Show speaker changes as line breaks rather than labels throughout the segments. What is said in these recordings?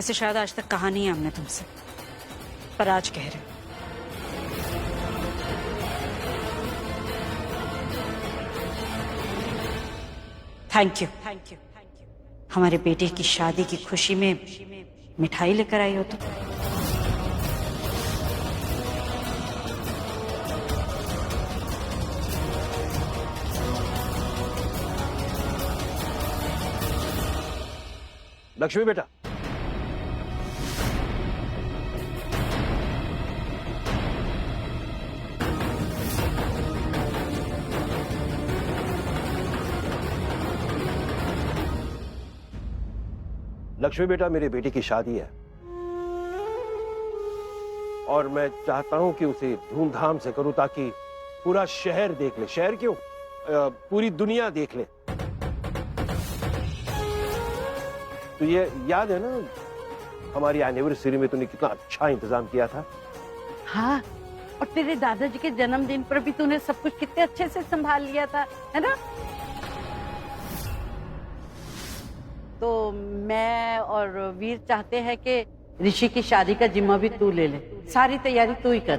वैसे शायद आज तक कहा नहीं है हमने तुमसे, पर आज कह रहे। थैंक यू हमारे बेटे की शादी की खुशी में मिठाई लेकर आई हो तो।
लक्ष्मी बेटा, लक्ष्मी बेटा, मेरे बेटे की शादी है और मैं चाहता हूं कि उसे धूमधाम से करूं ताकि पूरा शहर देख ले। शहर क्यों, पूरी दुनिया देख ले। तो ये याद है ना हमारी एनिवर्सरी में तूने कितना अच्छा इंतजाम किया था।
हाँ, और तेरे दादाजी के जन्मदिन पर भी तूने सब कुछ कितने अच्छे से संभाल लिया था, है ना? तो मैं और वीर चाहते हैं कि ऋषि की शादी का जिम्मा भी तू ले ले। सारी तैयारी तू ही कर।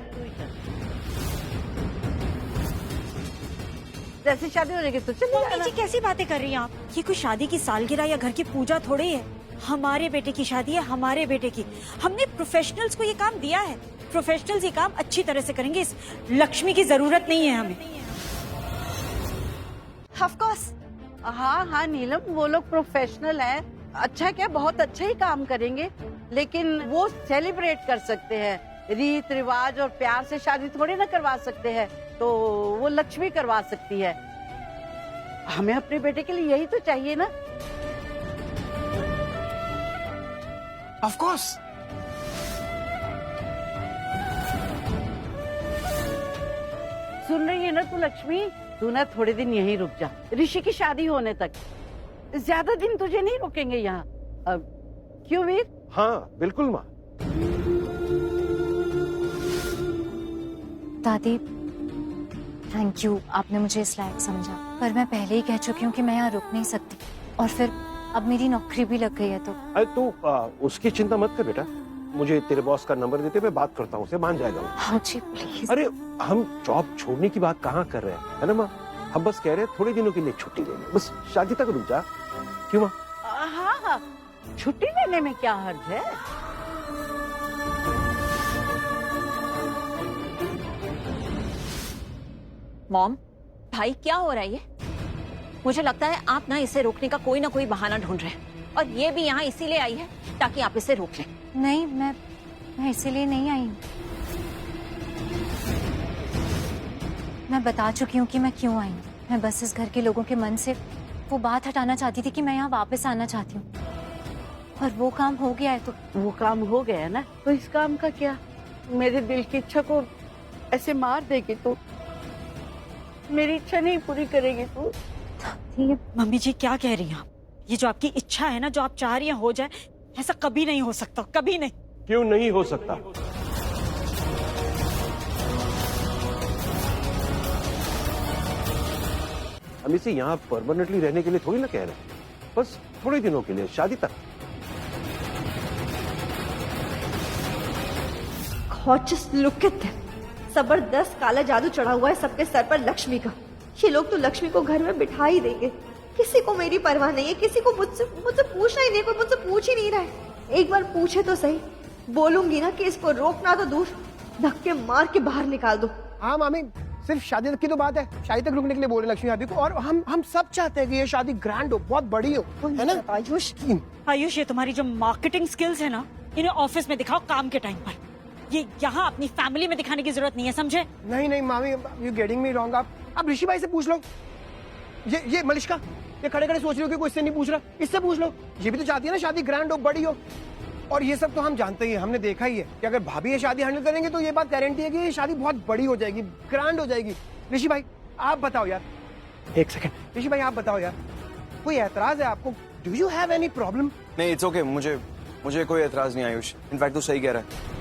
जैसे शादी हो जाएगी तो चलिए
मम्मी
जाना।
जी कैसी बातें कर रही हैं आप? ये कोई शादी की सालगिरह या घर की पूजा थोड़ी है। हमारे बेटे की शादी है, हमारे बेटे की। हमने प्रोफेशनल्स को ये काम दिया है। प्रोफेशनल्स ये काम अच्छी तरह से करेंगे। इस लक्ष्मी की जरूरत नहीं है हमें।
Of course. हाँ हाँ नीलम, वो लोग प्रोफेशनल हैं। अच्छा क्या, बहुत अच्छा ही काम करेंगे, लेकिन वो सेलिब्रेट कर सकते हैं। रीत रिवाज और प्यार से शादी थोड़ी ना करवा सकते हैं, तो वो लक्ष्मी करवा सकती है। हमें अपने बेटे के लिए यही तो चाहिए ना।
Of course.
सुन रही है ना तू लक्ष्मी? तू ना थोड़े दिन यहीं रुक जा, ऋषि की शादी होने तक। ज्यादा दिन तुझे नहीं रोकेंगे यहाँ। क्यों वीर?
हाँ बिल्कुल माँ।
दादी, थैंक यू, आपने मुझे इस लायक समझा। पर मैं पहले ही कह चुकी हूँ कि मैं यहाँ रुक नहीं सकती, और फिर अब मेरी नौकरी भी लग गई है तो।
अरे तू उसकी चिंता मत कर बेटा, मुझे तेरे बॉस का नंबर देते, मैं बात करता हूँ, उसे मान जाएगा वो।
हाँ जी प्लीज।
अरे हम जॉब छोड़ने की बात कहाँ कर रहे हैं, है ना माँ? हम बस कह रहे हैं थोड़े दिनों के लिए छुट्टी ले ले, बस शादी तक रुक जा। क्यों माँ?
हाँ हाँ, छुट्टी लेने में क्या हर्ज है?
मॉम, भाई क्या हो रहा है ये? मुझे लगता है आप ना इसे रोकने का कोई ना कोई बहाना ढूंढ रहे हैं, और ये भी यहाँ इसीलिए आई है ताकि आप इसे रोक लें।
नहीं, मैं इसीलिए नहीं आई हूँ। मैं बता चुकी हूँ कि मैं क्यों आई हूँ। मैं बस इस घर के लोगों के मन से वो बात हटाना चाहती थी कि मैं यहाँ वापस आना चाहती हूँ, और वो काम हो गया है। तो
वो काम हो गया है ना, तो इस काम का क्या? मेरे दिल की इच्छा को ऐसे मार देगी तो? मेरी इच्छा नहीं पूरी करेगी तू?
मम्मी जी क्या कह रही हैं आप? ये जो आपकी इच्छा है ना, जो आप चाह रही हैं हो जाए, ऐसा कभी नहीं हो सकता, कभी नहीं।
क्यों नहीं हो सकता? हम इसे यहाँ परमानेंटली रहने के लिए थोड़ी ना कह रहे हैं, बस थोड़े दिनों के लिए, शादी तक।
Just look at them. जबरदस्त काला जादू चढ़ा हुआ है सबके सर पर लक्ष्मी का। ये लोग तो लक्ष्मी को घर में बिठा ही देंगे। किसी को मेरी परवाह नहीं है, किसी को मुझसे पूछना ही नहीं, कोई मुझसे पूछ ही नहीं रहा है। एक बार पूछे तो सही। बोलूंगी ना कि इसको रोकना तो दूर, धक्के मार के बाहर निकाल दो।
हाँ मामी, सिर्फ शादी तक की तो बात है, शादी तक रुकने के लिए बोल रहे लक्ष्मी भाभी को, और हम सब चाहते हैं कि ये शादी ग्रैंड हो, बहुत बड़ी हो, है ना?
आयुष, ये तुम्हारी जो मार्केटिंग स्किल्स है ना, इन्हें ऑफिस में दिखाओ काम के टाइम पर। ये यहाँ अपनी फैमिली में दिखाने की जरूरत नहीं है, समझे?
नहीं मामी, यू गेटिंग मी रॉन्ग। आप ऋषि भाई से पूछ लो। ये मलिश्का, ये खड़े खड़े सोच रहे हो कि कोई इससे नहीं पूछ रहा, इससे पूछ लो। ये भी तो चाहती है ना शादी ग्रैंड हो, बड़ी हो। और ये सब तो हम जानते ही हैं, हमने देखा ही है कि अगर भाभी ये शादी हैंडल करेंगे तो ये बात गारंटी है कि ये शादी बहुत बड़ी हो जाएगी, ग्रैंड हो जाएगी। ऋषि भाई आप बताओ यार, एक सेकंड। ऋषि भाई आप बताओ यार, कोई एतराज है आपको? Do you have any problem?
नहीं, इट्स ओके, मुझे कोई एतराज नहीं आयुष। इनफैक्ट तू सही कह रहा है,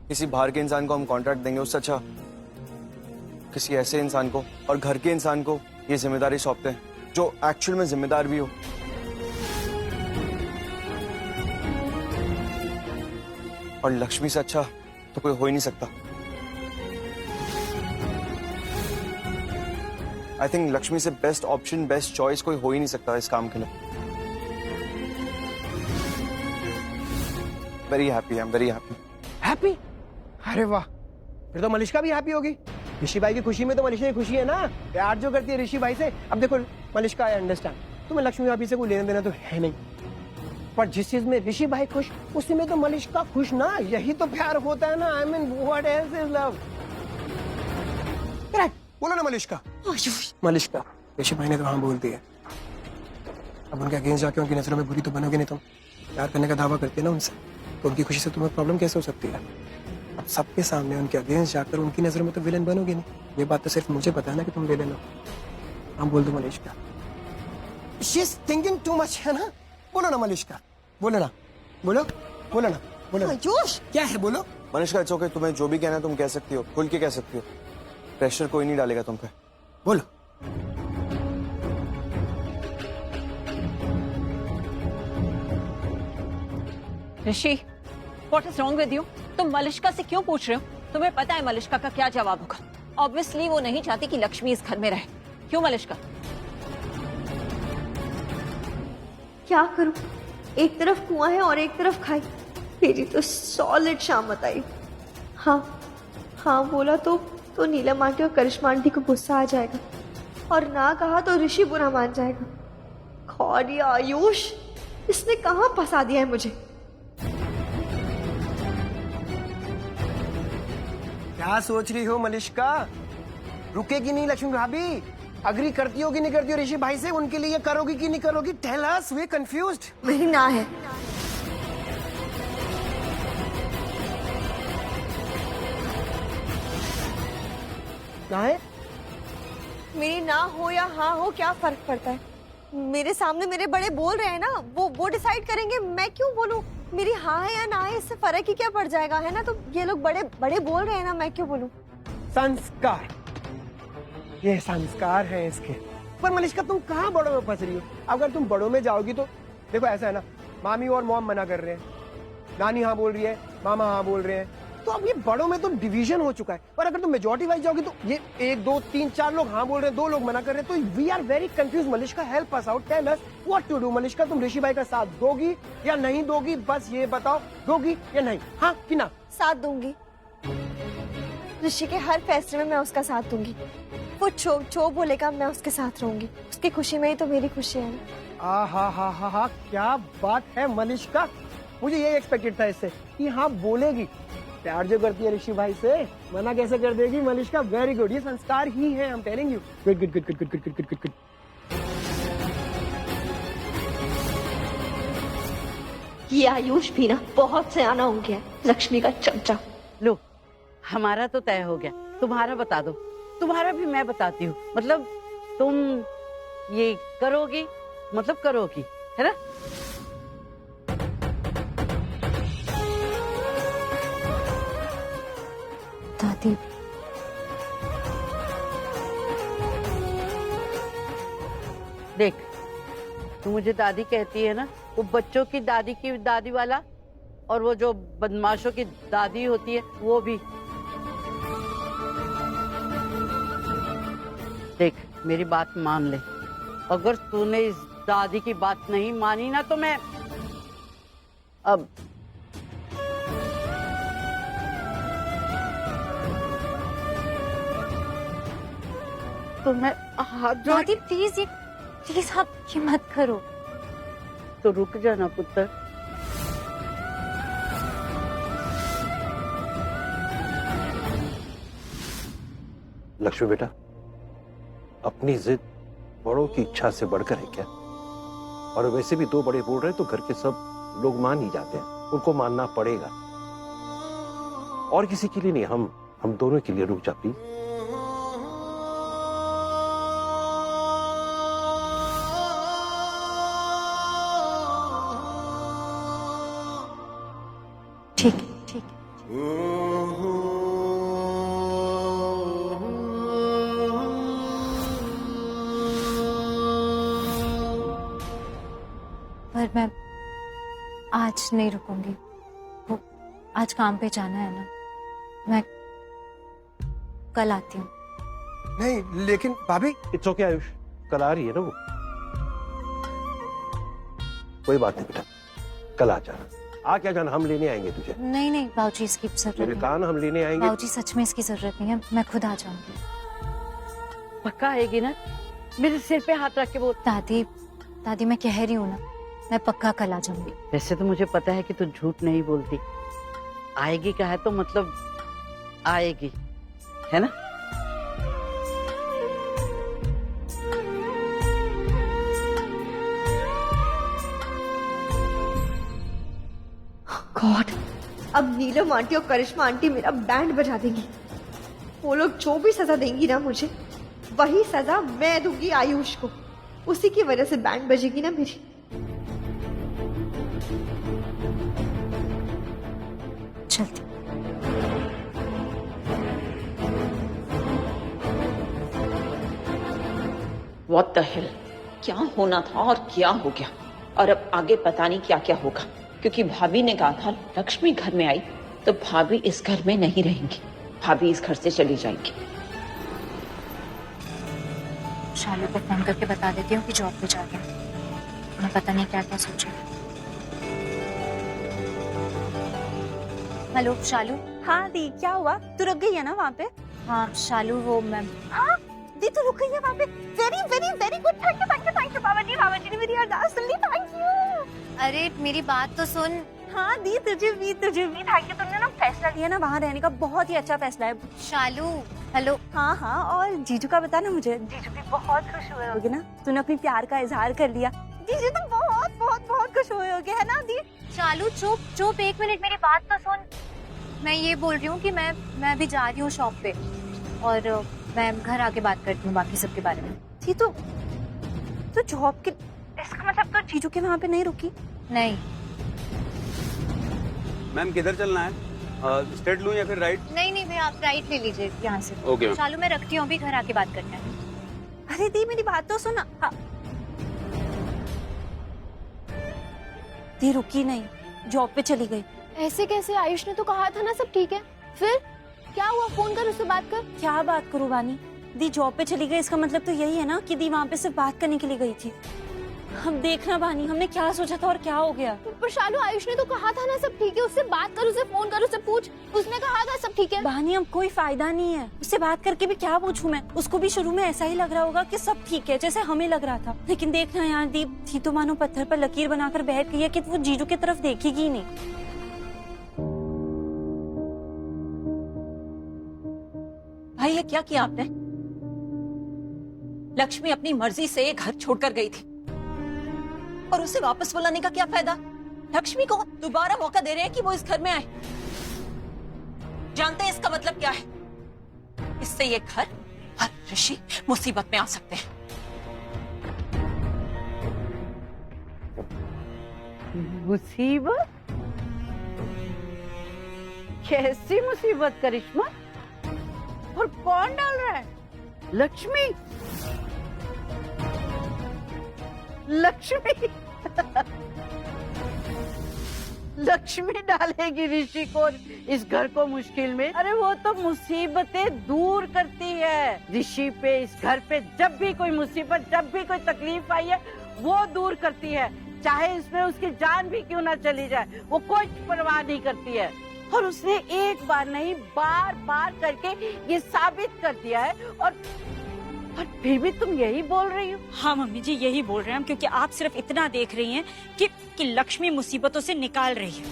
किसी बाहर के इंसान को हम कॉन्ट्रैक्ट देंगे, उससे अच्छा किसी ऐसे इंसान को और घर के इंसान को ये जिम्मेदारी सौंपते हैं जो एक्चुअल में जिम्मेदार भी हो। और लक्ष्मी से अच्छा तो कोई हो ही नहीं सकता। आई थिंक लक्ष्मी से बेस्ट ऑप्शन, बेस्ट चॉइस कोई हो ही नहीं सकता इस काम के लिए। Very happy, I am very happy.
Happy? अरे वाह, फिर तो मलिश्का भी हैप्पी होगी। ऋषि भाई की खुशी में तो मलिश्का की खुशी है ना, प्यार जो करती है ऋषि भाई से। अब देखो मलिश्का, आई अंडरस्टैंड तुम्हें लक्ष्मी भाभी से कोई लेना देना तो है नहीं, पर जिस चीज में ऋषि भाई खुश उसी में तो मलिश्का खुश ना, यही तो प्यार होता है ना। I mean what else is love? बोलो ना मलिश्का। मलिश्का, ऋषि भाई ने तो हाँ बोल दिया। अब उनके अगेंस्ट जाके उनकी नजरों में बुरी तो बनोगे नहीं तुम। प्यार करने का दावा करते ना उनसे, तो उनकी खुशी से तुम्हें प्रॉब्लम कैसे हो सकती है? अब सबके सामने उनके अगेंस्ट जाकर उनकी नजरों में तो विलेन बनोगे नहीं। ये बात तो सिर्फ मुझे पता है ना कि तुम विलेन हो। हम बोल दो Malishka. She is thinking too much, है ना? बोलो ना मलिश्का, बोलो ना, बोलो बोलो ना, बोलो ना।
जोश
क्या है, बोलो।
मनीषका, इट्स ओके, तुम्हें जो भी कहना है तुम कह सकती हो, खुल के कह सकती हो। प्रेशर कोई नहीं डालेगा तुम पे।
बोलो।
Rishi, what is wrong with you? तुम मलिश्का से क्यों पूछ रहे हो? तुम्हें पता है मलिश्का का क्या जवाब होगा। ऑब्वियसली वो नहीं चाहती कि लक्ष्मी इस घर में रहे। क्यों मलिश्का?
क्या करूं, एक तरफ कुआं है और एक तरफ खाई। मेरी तो सॉलिड शामत आई। हाँ बोला तो नीलम आंटी और करिश्मा आंटी को गुस्सा आ जाएगा, और ना कहा तो ऋषि बुरा मान जाएगा। गॉड, ये आयुष, इसने कहाँ फंसा दिया है मुझे।
क्या सोच रही हो मलिश्का? रुकेगी नहीं लक्ष्मी भाभी? अग्री करती हो कि नहीं करती हो ऋषि भाई से? उनके लिए करोगी कि नहीं करोगी? Tell us, we confused.
मेरी ना है।
ना है?
मेरी ना हो या हाँ हो क्या फर्क पड़ता है? मेरे सामने मेरे बड़े बोल रहे हैं ना, वो डिसाइड करेंगे, मैं क्यों बोलूं? मेरी हाँ है या ना है, इससे फर्क ही क्या पड़ जाएगा, है ना? तो ये लोग बड़े बड़े बोल रहे हैं ना, मैं क्यों बोलूं?
संस्कार, ये संस्कार है इसके। पर मलिश्का, तुम कहाँ बड़ों में फंस रही हो? अगर तुम बड़ों में जाओगी तो देखो, ऐसा है ना, मामी और मॉम मना कर रहे हैं, नानी हाँ बोल रही है, मामा हाँ बोल रहे हैं, तो अब ये बड़ों में तो डिवीजन हो चुका है। और अगर तुम मेजॉरिटी वाइज जाओगी तो ये 1 2 3 4 लोग हाँ बोल रहे हैं, 2 लोग मना कर रहे हैं, तो we are very confuse. Malishka, help us out, tell us what to do. Malishka, तुम ऋषि भाई का साथ दोगी या नहीं दोगी? बस ये बताओ, दोगी या नहीं, हाँ कि ना?
साथ दूंगी। ऋषि के हर फैसले में मैं उसका साथ दूंगी। वो जो बोलेगा मैं उसके साथ रहूंगी। उसकी खुशी में ही तो मेरी खुशी है ना।
हा, क्या बात है मलिश्का, मुझे ये एक्सपेक्टेड था इससे कि हाँ बोलेगी। प्यार जो करती है ऋषि भाई से, मना कैसे कर देगी मलिश्का? वेरी गुड, ये संस्कार ही है, I am telling you. Good good good good good good good good good.
ये आयुष भी ना बहुत सयाना हो गया, लक्ष्मी का चमचा।
लो, हमारा तो तय हो गया, तुम्हारा बता दो। तुम्हारा भी मैं बताती हूँ, मतलब तुम ये करोगी, मतलब करोगी, है ना?
दादी,
देख, तू मुझे दादी कहती है ना, वो बच्चों की दादी वाला, और वो जो बदमाशों की दादी होती है वो भी। देख, मेरी बात मान ले। अगर तूने इस दादी की बात नहीं मानी ना तो मैं अब तो मैं हाथ जोड़।
दादी प्लीज, ये प्लीज आप ये मत करो।
तो रुक जाना पुत्र।
लक्ष्मी बेटा, अपनी जिद बड़ों की इच्छा से बढ़कर है क्या? और वैसे भी 2 बड़े बोल रहे तो घर के सब लोग मान ही जाते हैं, उनको मानना पड़ेगा। और किसी के लिए नहीं, हम दोनों के लिए। रुक जा प्लीज।
ठीक ठीक। पर मैं आज नहीं रुकूंगी। वो आज काम पे जाना है ना, मैं कल आती हूँ।
नहीं लेकिन भाभी,
इट्स ओके आयुष, कल आ रही है ना वो। कोई बात नहीं बेटा, कल आ जाना। आ क्या जाना, हम लेने आएंगे तुझे।
नहीं नहीं बाबूजी, इसकी जरूरत
मेरे
नहीं।
कान, हम लेने आएंगे।
बाबूजी सच में इसकी जरूरत नहीं है, मैं खुद आ जाऊंगी।
पक्का आएगी ना? मेरे सिर पे हाथ रख के बोल।
दादी दादी मैं कह रही हूँ ना, मैं पक्का कल आ जाऊंगी।
वैसे तो मुझे पता है कि तू झूठ नहीं बोलती। आएगी का है तो मतलब आएगी, है ना?
गॉड, अब नीलम आंटी और करिश्मा आंटी मेरा बैंड बजा देंगी। वो लोग जो भी सजा देंगी ना मुझे, वही सजा मैं दूंगी आयुष को। उसी की वजह से बैंड बजेगी ना मेरी।
चलती।
व्हाट द हेल, क्या होना था और क्या हो गया, और अब आगे पता नहीं क्या क्या होगा। क्योंकि भाभी ने कहा था लक्ष्मी घर में आई तो भाभी इस घर में नहीं रहेंगी, भाभी इस घर से चली जाएंगी।
शालू को फोन करके बता देती हूँ कि जॉब पे जा गया। मैं पता नहीं क्या क्या सोचा। हेलो शालू।
हाँ दी, क्या हुआ? तू रुक गई है ना वहाँ पे?
हाँ शालू, वो मैम।
हाँ दी, तू रुक गई है वहाँ पे। Very very very good, thank you thank you thank you. Baba ji ने मेरी अरदास सुन ली, थैंक यू।
अरे मेरी बात तो सुन।
हाँ दी, तुझे भी थैंक यू। तुमने ना फैसला लिया ना वहाँ रहने का, बहुत ही अच्छा फैसला है।
शालू हेलो।
हाँ हाँ, और जीजू का बता ना मुझे, जीजू भी बहुत खुश हुए होगे ना, तूने अपनी प्यार का इजहार कर लिया। जीजू तो बहुत बहुत बहुत खुश हुए होगे, है ना दी?
शालू चुप चुप, एक मिनट मेरी बात तो सुन। मैं ये बोल रही हूँ कि मैं अभी जा रही हूँ शॉप पे, और मैं घर आके बात करती हूँ बाकी सब के बारे में।
जी तो जॉब के, इसका मतलब तो जीजू के वहाँ पे नहीं रुकी?
नहीं
मैम, किधर चलना है? स्ट्रेट लूं या फिर राइट?
नहीं नहीं भैया, आप राइट ले लीजिए यहाँ से।
Okay ma'am.
शालू मैं रखती हूँ, अभी घर आके बात करते हैं।
अरे दी, मेरी बात तो सुना। हाँ। दी रुकी नहीं, जॉब पे चली गई।
ऐसे कैसे? आयुष ने तो कहा था ना सब ठीक है। फिर क्या हुआ? फोन कर, उससे बात कर।
क्या बात करूं बानी? दी जॉब पे चली गई, इसका मतलब तो यही है ना कि दी वहाँ पे सिर्फ बात करने के लिए गई थी। हम देखना बानी, हमने क्या सोचा था और क्या हो गया।
पर शालू, आयुष ने तो कहा था ना सब ठीक है, उससे बात कर, उसे फोन कर, उसे पूछ। उसने कहा था सब ठीक है।
बानी अब कोई फायदा नहीं है, उससे बात करके भी क्या पूछूं मैं? उसको भी शुरू में ऐसा ही लग रहा होगा कि सब ठीक है, जैसे हमें लग रहा था। लेकिन देखना यार दी, थी तो मानो पत्थर पर लकीर बनाकर बैठ गई है कि वो जीजू की तरफ देखेगी ही नहीं। भाई ये क्या किया आपने? लक्ष्मी अपनी मर्जी से घर छोड़कर गई थी और उसे वापस बुलाने का क्या फायदा? लक्ष्मी को दोबारा मौका दे रहे हैं कि वो इस घर में आए। जानते हैं इसका मतलब क्या है? इससे ये घर और ऋषि मुसीबत में आ सकते हैं।
मुसीबत? कैसी मुसीबत करिश्मा? और कौन डाल रहा है? लक्ष्मी? लक्ष्मी लक्ष्मी डालेगी ऋषि को इस घर को मुश्किल में? अरे वो तो मुसीबतें दूर करती है। ऋषि पे, इस घर पे जब भी कोई मुसीबत, जब भी कोई तकलीफ आई है, वो दूर करती है। चाहे इसमें उसकी जान भी क्यों ना चली जाए, वो कोई परवाह नहीं करती है। और उसने एक बार नहीं, बार बार करके ये साबित कर दिया है। और फिर भी तुम यही बोल रही हो?
हाँ मम्मी जी, यही बोल रहे हैं हम, क्योंकि आप सिर्फ इतना देख रही हैं कि लक्ष्मी मुसीबतों से निकाल रही है,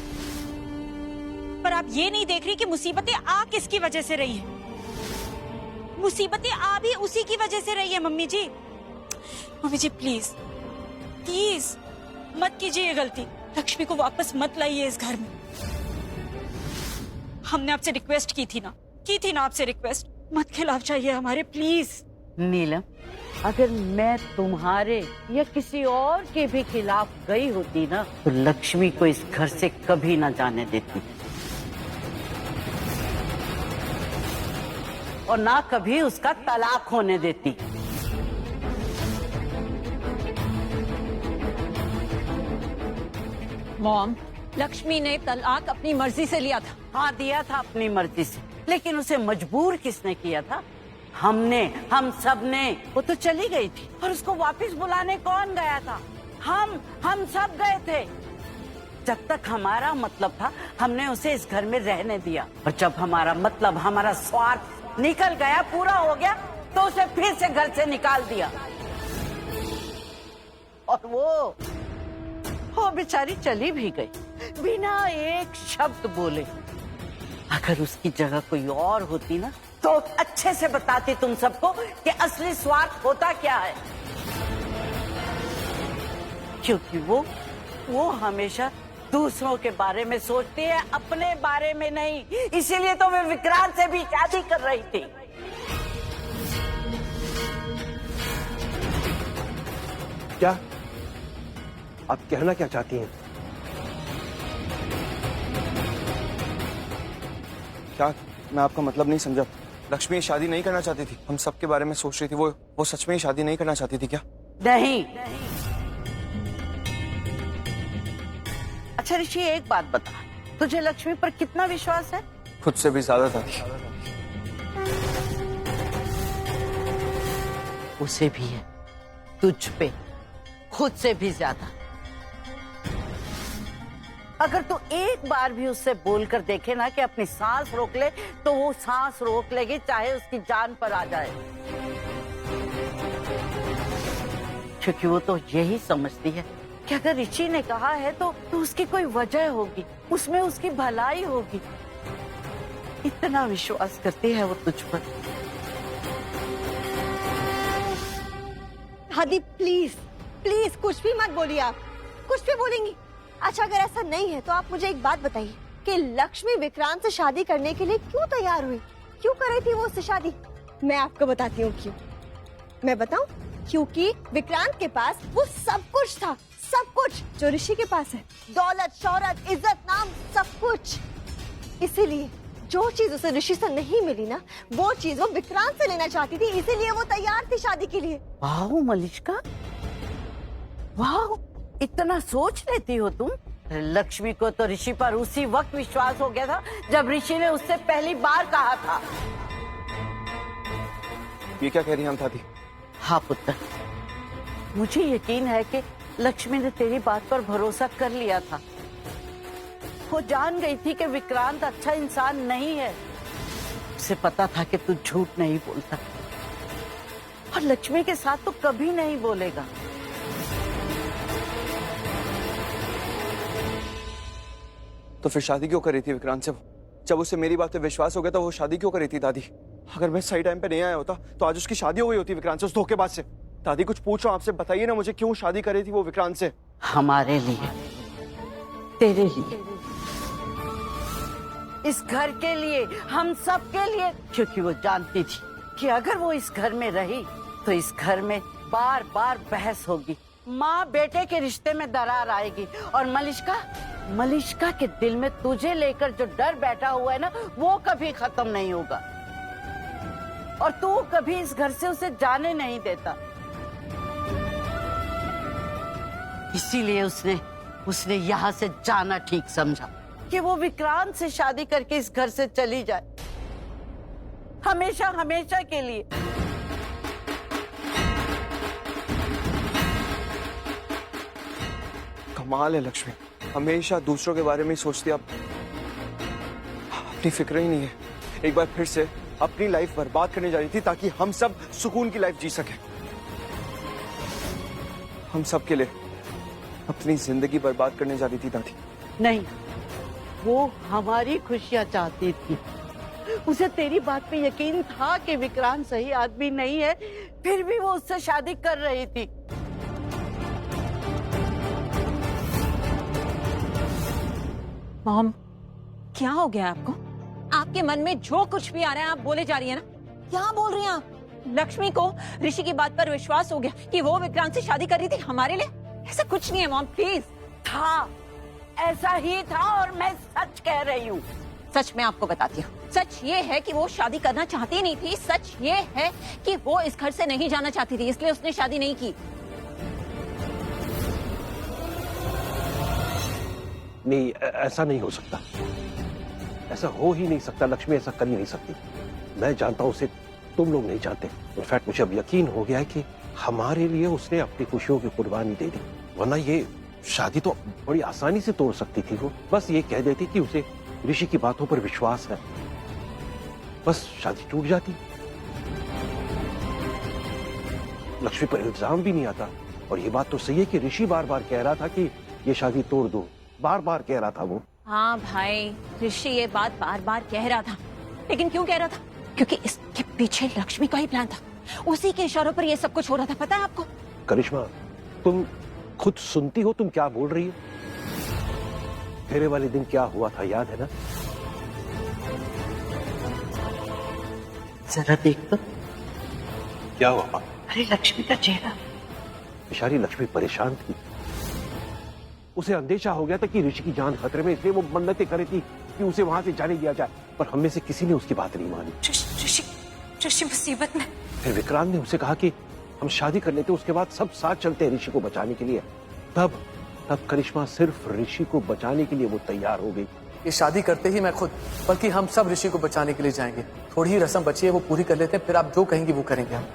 पर आप ये नहीं देख रही कि मुसीबतें आ किसकी वजह से रही हैं। मुसीबतें आ भी उसी की वजह से रही है mummy ji. Mummy ji please please मत कीजिए ये गलती। लक्ष्मी को वापस मत लाइए इस घर में। हमने आपसे रिक्वेस्ट की थी ना आपसे रिक्वेस्ट, मत खिलाफ जाइए हमारे प्लीज।
नीलम, अगर मैं तुम्हारे या किसी और के भी खिलाफ गई होती ना, तो लक्ष्मी को इस घर से कभी ना जाने देती, और ना कभी उसका तलाक होने देती।
मॉम,
लक्ष्मी ने तलाक अपनी मर्जी से लिया था।
हाँ, दिया था अपनी मर्जी से, लेकिन उसे मजबूर किसने किया था? हमने, हम सब ने। वो तो चली गई थी और उसको वापस बुलाने कौन गया था? हम सब गए थे। जब तक हमारा मतलब था हमने उसे इस घर में रहने दिया, और जब हमारा मतलब, हमारा स्वार्थ निकल गया, पूरा हो गया, तो उसे फिर से घर से निकाल दिया। और वो बेचारी चली भी गई बिना एक शब्द बोले। अगर उसकी जगह कोई और होती ना, तो अच्छे से बताती तुम सबको कि असली स्वार्थ होता क्या है। क्योंकि वो हमेशा दूसरों के बारे में सोचती है, अपने बारे में नहीं। इसीलिए तो मैं विक्रांत से भी शादी कर रही थी।
क्या आप कहना क्या चाहती हैं?
क्या? मैं आपका मतलब नहीं समझा। लक्ष्मी ये शादी नहीं करना चाहती थी, हम सबके बारे में सोच रही थी। वो सच में ही शादी नहीं करना चाहती थी क्या?
नहीं। अच्छा ऋषि, एक बात बता, तुझे लक्ष्मी पर कितना विश्वास है?
खुद से भी ज्यादा था।
उसे भी है, तुझ पे खुद से भी ज्यादा। अगर तू एक बार भी उससे बोलकर देखे ना कि अपनी सांस रोक ले, तो वो सांस रोक लेगी, चाहे उसकी जान पर आ जाए। क्योंकि वो तो यही समझती है कि अगर ऋषि ने कहा है तो उसकी कोई वजह होगी, उसमें उसकी भलाई होगी। इतना विश्वास करती है वो तुझ पर।
दादी प्लीज प्लीज कुछ भी मत बोलिए। आप कुछ भी बोलेंगी? अच्छा, अगर ऐसा नहीं है तो आप मुझे एक बात बताइए कि लक्ष्मी विक्रांत से शादी करने के लिए क्यों तैयार हुई? क्यों कर रही थी वो उससे शादी? मैं आपको बताती हूँ क्यों। मैं बताऊं? क्योंकि विक्रांत के पास वो सब कुछ था, सब कुछ जो ऋषि के पास है। दौलत, शौहरत, इज्जत, नाम, सब कुछ। इसीलिए जो चीज उसे ऋषि से नहीं मिली ना, वो चीज वो विक्रांत से लेना चाहती थी। इसीलिए वो तैयार थी शादी के लिए।
वाह मलिष्का, वाह, इतना सोच लेती हो तुम। लक्ष्मी को तो ऋषि पर उसी वक्त विश्वास हो गया था जब ऋषि ने उससे पहली बार कहा था।
ये क्या कह रही हैं दादी?
हाँ पुत्र, मुझे यकीन है कि लक्ष्मी ने तेरी बात पर भरोसा कर लिया था। वो जान गई थी कि विक्रांत अच्छा इंसान नहीं है। उसे पता था कि तू झूठ नहीं बोलता, और लक्ष्मी के साथ तो कभी नहीं बोलेगा।
तो फिर शादी क्यों कर रही थी विक्रांत से? जब उसे मेरी बात पे विश्वास हो गया तो वो शादी क्यों कर रही थी दादी? अगर मैं सही टाइम पे नहीं आया होता तो आज उसकी शादी हो गई होती विक्रांत से, उस धोखेबाज से। दादी कुछ पूछ रहा हूं आपसे, बताइए ना मुझे, क्यों शादी कर रही थी वो विक्रांत से?
हमारे लिए, तेरे लिए, इस घर के लिए, हम सब के लिए। क्योंकि वो जानती थी कि अगर वो इस घर में रही तो इस घर में बार बार बहस होगी, माँ बेटे के रिश्ते में दरार आएगी, और मलिष्का के दिल में तुझे लेकर जो डर बैठा हुआ है ना, वो कभी खत्म नहीं होगा। और तू कभी इस घर से उसे जाने नहीं देता। इसीलिए उसने यहाँ से जाना ठीक समझा कि वो विक्रांत से शादी करके इस घर से चली जाए, हमेशा हमेशा के लिए।
कमाल है लक्ष्मी, हमेशा दूसरों के बारे में ही सोचती। आप अपनी फिक्र ही नहीं है। एक बार फिर से अपनी लाइफ बर्बाद करने जा रही थी ताकि हम सब सुकून की लाइफ जी सके। हम सब के लिए अपनी जिंदगी बर्बाद करने जा रही थी दादी।
नहीं, वो हमारी खुशियां चाहती थी। उसे तेरी बात पे यकीन था कि विक्रांत सही आदमी नहीं है, फिर भी वो उससे शादी कर रही थी।
मॉम, क्या हो गया आपको? आपके मन में जो कुछ भी आ रहा है आप बोले जा रही है ना? क्या बोल रही हैं आप? लक्ष्मी को ऋषि की बात पर विश्वास हो गया कि वो विक्रांत से शादी कर रही थी हमारे लिए। ऐसा कुछ नहीं है मॉम, प्लीज।
था, ऐसा ही था, और मैं सच कह रही हूँ।
सच मैं आपको बताती हूँ। सच ये है कि वो शादी करना चाहती नहीं थी। सच ये है कि वो इस घर से नहीं जाना चाहती थी, इसलिए उसने शादी नहीं की।
नहीं, ऐसा नहीं हो सकता, ऐसा हो ही नहीं सकता। लक्ष्मी ऐसा कर ही नहीं सकती। मैं जानता हूं उसे, तुम लोग नहीं जानते। इनफैक्ट मुझे अब यकीन हो गया है कि हमारे लिए उसने अपनी खुशियों की कुर्बानी दे दी, वरना ये शादी तो बड़ी आसानी से तोड़ सकती थी। वो बस ये कह देती कि उसे ऋषि की बातों पर विश्वास है, बस शादी टूट जाती। लक्ष्मी पर इल्जाम भी नहीं आता। और ये बात तो सही है कि ऋषि बार बार कह रहा था कि ये शादी तोड़ दो, बार बार कह रहा था वो।
हाँ भाई, ऋषि ये बात बार बार कह रहा था, लेकिन क्यों कह रहा था? क्योंकि इसके पीछे लक्ष्मी का ही प्लान था, उसी के इशारों पर ये सब कुछ हो रहा था। पता है आपको?
करिश्मा, तुम खुद सुनती हो तुम क्या बोल रही हो? फेरे वाले दिन क्या हुआ था याद है ना?
जरा देख तो।
क्या हुआ?
अरे लक्ष्मी का चेहरा।
बेचारी लक्ष्मी परेशान थी। उसे अंदेशा हो गया था कि ऋषि की जान खतरे में, इसलिए वो मन्नतें कर रही थी कि उसे वहां से जाने दिया जाए, पर हम में से किसी ने उसकी बात नहीं मानी।
ऋषि मुसीबत में।
फिर विक्रांत ने उसे कहा कि हम शादी कर लेते, उसके बाद सब साथ चलते हैं ऋषि को बचाने के लिए। तब करिश्मा सिर्फ ऋषि को बचाने के लिए वो तैयार हो गई।
ये शादी करते ही मैं खुद, बल्कि हम सब ऋषि को बचाने के लिए जाएंगे। थोड़ी ही रस्म बची है, वो पूरी कर लेते हैं, फिर आप जो कहेंगी वो करेंगे हम।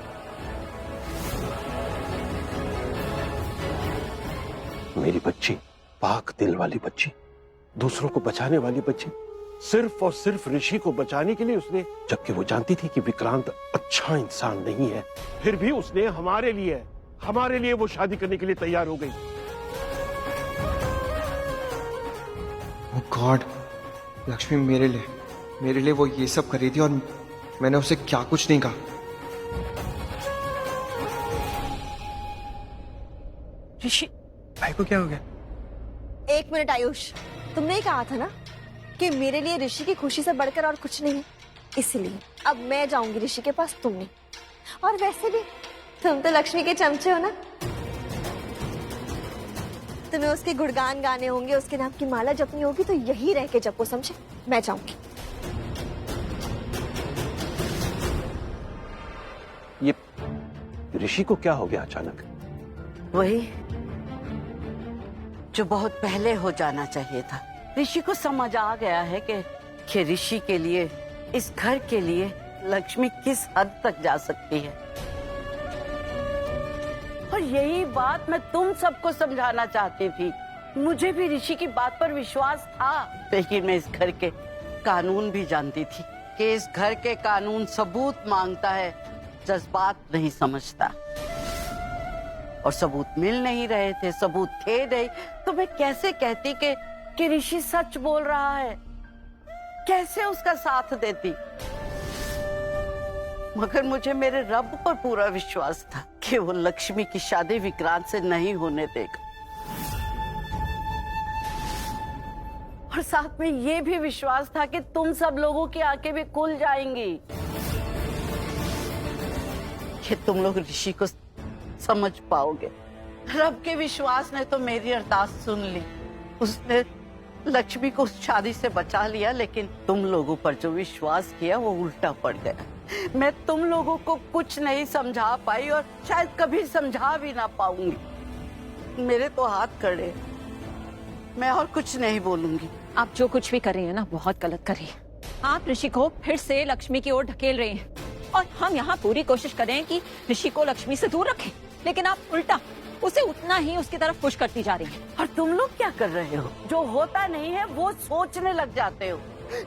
मेरी बच्ची, पाक दिल वाली बच्ची, दूसरों को बचाने वाली बच्ची, सिर्फ और सिर्फ ऋषि को बचाने के लिए उसने, जबकि वो जानती थी कि विक्रांत अच्छा इंसान नहीं है, फिर भी उसने हमारे लिए वो शादी करने के लिए तैयार हो गई।
ओह गॉड, लक्ष्मी मेरे लिए वो ये सब कर रही थी और मैंने उसे क्या कुछ नहीं कहा।
ऋषि,
भाई को क्या हो गया?
एक मिनट आयुष, तुमने ही कहा था ना कि मेरे लिए ऋषि की खुशी से बढ़कर और कुछ नहीं, इसलिए अब मैं जाऊंगी ऋषि के पास, तुम नहीं। और वैसे भी तुम तो लक्ष्मी के चमचे हो ना, तुम्हें उसके गुणगान गाने होंगे, उसके नाम की माला जपनी होगी, तो यही रह के जपो, समझे? मैं जाऊंगी।
ये ऋषि को क्या हो गया अचानक?
वही जो बहुत पहले हो जाना चाहिए था। ऋषि को समझ आ गया है कि ऋषि के लिए, इस घर के लिए लक्ष्मी किस हद तक जा सकती है। और यही बात मैं तुम सबको समझाना चाहती थी। मुझे भी ऋषि की बात पर विश्वास था, लेकिन मैं इस घर के कानून भी जानती थी कि इस घर के कानून सबूत मांगता है, जज्बात नहीं समझता। और सबूत मिल नहीं रहे थे, सबूत थे नहीं, तो मैं कैसे कहती कि ऋषि सच बोल रहा है, कैसे उसका साथ देती। मगर मुझे मेरे रब पर पूरा विश्वास था कि वो लक्ष्मी की शादी विक्रांत से नहीं होने देगा। और साथ में ये भी विश्वास था कि तुम सब लोगों की आंखें भी खुल जाएंगी, कि तुम लोग ऋषि को समझ पाओगे। रब के विश्वास ने तो मेरी अरदास सुन ली, उसने लक्ष्मी को उस शादी से बचा लिया, लेकिन तुम लोगों पर जो विश्वास किया वो उल्टा पड़ गया। मैं तुम लोगों को कुछ नहीं समझा पाई और शायद कभी समझा भी ना पाऊंगी। मेरे तो हाथ खड़े, मैं और कुछ नहीं बोलूंगी।
आप जो कुछ भी कर रही हैं ना, बहुत गलत कर रही हैं। आप ऋषि को फिर से लक्ष्मी की ओर ढकेल रही हैं और हम यहाँ पूरी कोशिश कर रहे हैं कि ऋषि को लक्ष्मी से दूर रखें, लेकिन आप उल्टा उसे उतना ही उसकी तरफ पुश करती जा रही हैं।
और तुम लोग क्या कर रहे हो? जो होता नहीं है वो सोचने लग जाते हो,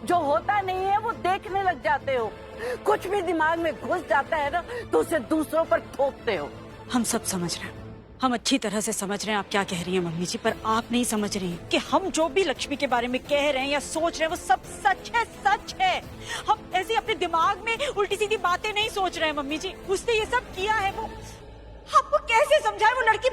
जो होता नहीं है वो देखने लग जाते हो। कुछ भी दिमाग में घुस जाता है ना तो उसे दूसरों पर थोपते हो।
हम सब समझ रहे हैं, हम अच्छी तरह से समझ रहे हैं आप क्या कह रही हैं मम्मी जी, पर आप नहीं समझ रही हैं कि हम जो भी लक्ष्मी के बारे में कह रहे हैं या सोच रहे हैं वो सब सच है, सच है। हम ऐसे अपने दिमाग में उल्टी सीधी बातें नहीं सोच रहे हैं मम्मी जी। उसने ये सब किया है, वो आपको कैसे समझाए, वो लड़की